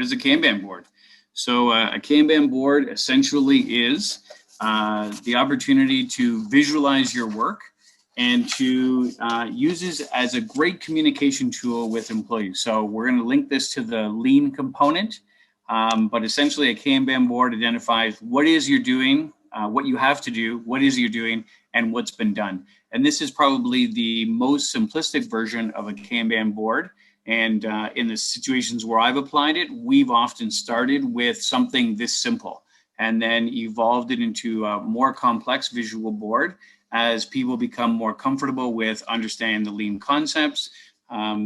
is a Kanban board? So a Kanban board essentially is the opportunity to visualize your work and to use this as a great communication tool with employees. So we're going to link this to the lean component, but essentially a Kanban board identifies what is you're doing, what you have to do, what is you're doing, and what's been done. And this is probably the most simplistic version of a Kanban board. And in the situations where I've applied it, we've often started with something this simple and then evolved it into a more complex visual board as people become more comfortable with understanding the lean concepts,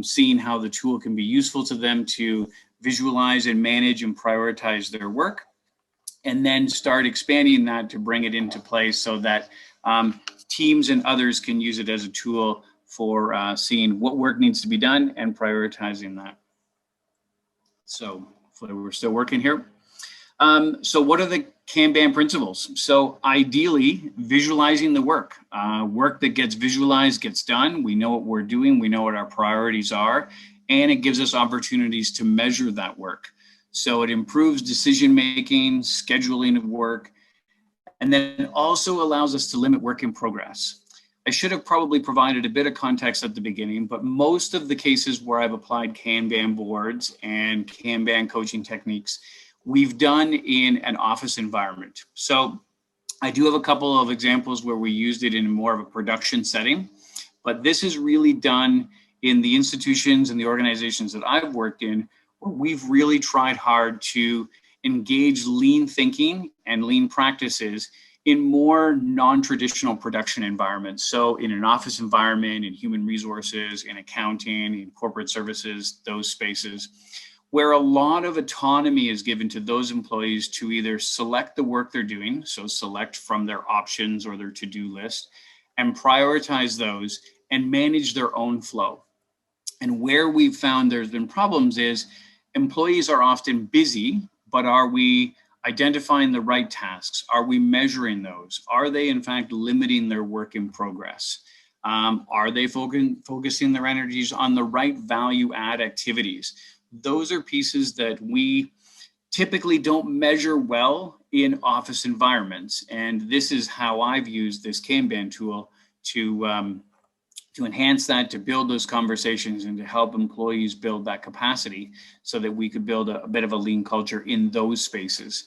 seeing how the tool can be useful to them to visualize and manage and prioritize their work, and then start expanding that to bring it into place so that teams and others can use it as a tool for seeing what work needs to be done and prioritizing that. So hopefully we're still working here. So what are the Kanban principles? So ideally, visualizing the work. Work that gets visualized gets done. We know what we're doing. We know what our priorities are. And it gives us opportunities to measure that work. So it improves decision-making, scheduling of work, and then also allows us to limit work in progress. I should have probably provided a bit of context at the beginning, but most of the cases where I've applied Kanban boards and Kanban coaching techniques, we've done in an office environment. So I do have a couple of examples where we used it in more of a production setting, but this is really done in the institutions and the organizations that I've worked in, where we've really tried hard to engage lean thinking and lean practices in more non-traditional production environments. So in an office environment, in human resources, in accounting, in corporate services, those spaces, where a lot of autonomy is given to those employees to either select the work they're doing, so select from their options or their to-do list, and prioritize those and manage their own flow. And where we've found there's been problems is employees are often busy, but are we identifying the right tasks? Are we measuring those? Are they in fact limiting their work in progress? Are they focusing their energies on the right value add activities? Those are pieces that we typically don't measure well in office environments. And this is how I've used this Kanban tool to enhance that, to build those conversations and to help employees build that capacity so that we could build a bit of a lean culture in those spaces.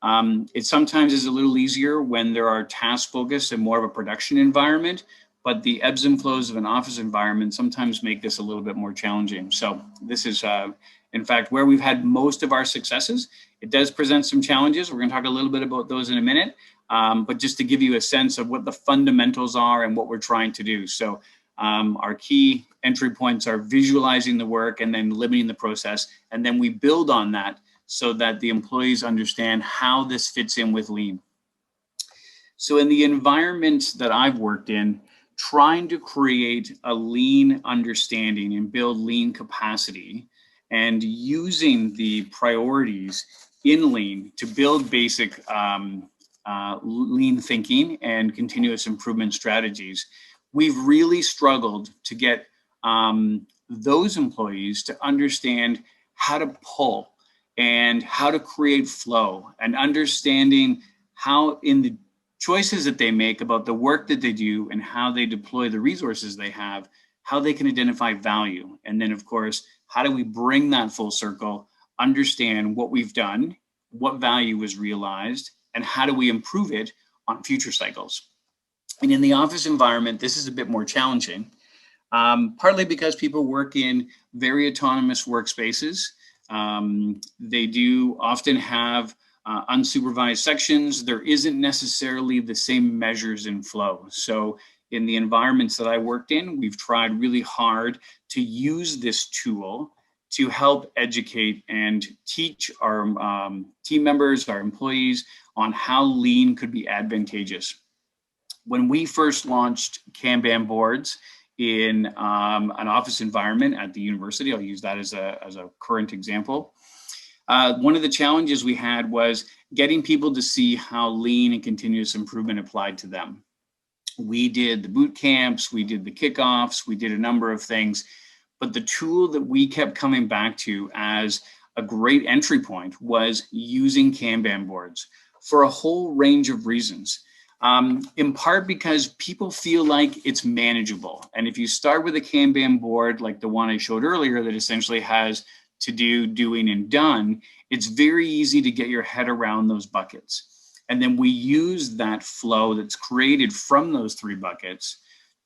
It sometimes is a little easier when there are task focused and more of a production environment, but the ebbs and flows of an office environment sometimes make this a little bit more challenging. So this is, in fact, where we've had most of our successes. It does present some challenges. We're going to talk a little bit about those in a minute, but just to give you a sense of what the fundamentals are and what we're trying to do. So our key entry points are visualizing the work and then limiting the process. And then we build on that so that the employees understand how this fits in with lean. So in the environments that I've worked in, trying to create a lean understanding and build lean capacity and using the priorities in lean to build basic lean thinking and continuous improvement strategies, we've really struggled to get those employees to understand how to pull and how to create flow, and understanding how in the choices that they make about the work that they do and how they deploy the resources they have, how they can identify value. And then of course, how do we bring that full circle, understand what we've done, what value was realized, and how do we improve it on future cycles. And in the office environment, this is a bit more challenging, partly because people work in very autonomous workspaces. They do often have unsupervised sections. There isn't necessarily the same measures in flow. So in the environments that I worked in, we've tried really hard to use this tool to help educate and teach our team members, our employees, on how lean could be advantageous. When we first launched Kanban boards in an office environment at the university, I'll use that as a current example. One of the challenges we had was getting people to see how lean and continuous improvement applied to them. We did the boot camps, we did the kickoffs, we did a number of things, but the tool that we kept coming back to as a great entry point was using Kanban boards for a whole range of reasons. In part because people feel like it's manageable. And if you start with a Kanban board like the one I showed earlier that essentially has to do, doing, and done, it's very easy to get your head around those buckets. And then we use that flow that's created from those three buckets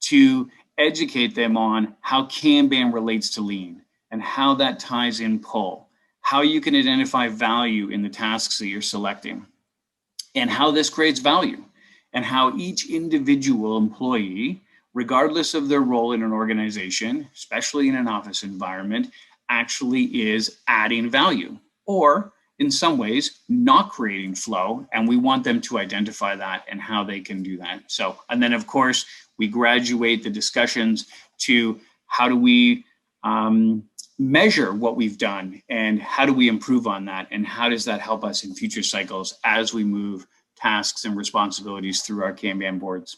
to educate them on how Kanban relates to lean and how that ties in pull, how you can identify value in the tasks that you're selecting, and how this creates value, and how each individual employee, regardless of their role in an organization, especially in an office environment, actually is adding value, or in some ways not creating flow. And we want them to identify that and how they can do that. So, and then of course, we graduate the discussions to how do we measure what we've done and how do we improve on that, and how does that help us in future cycles as we move tasks and responsibilities through our Kanban boards.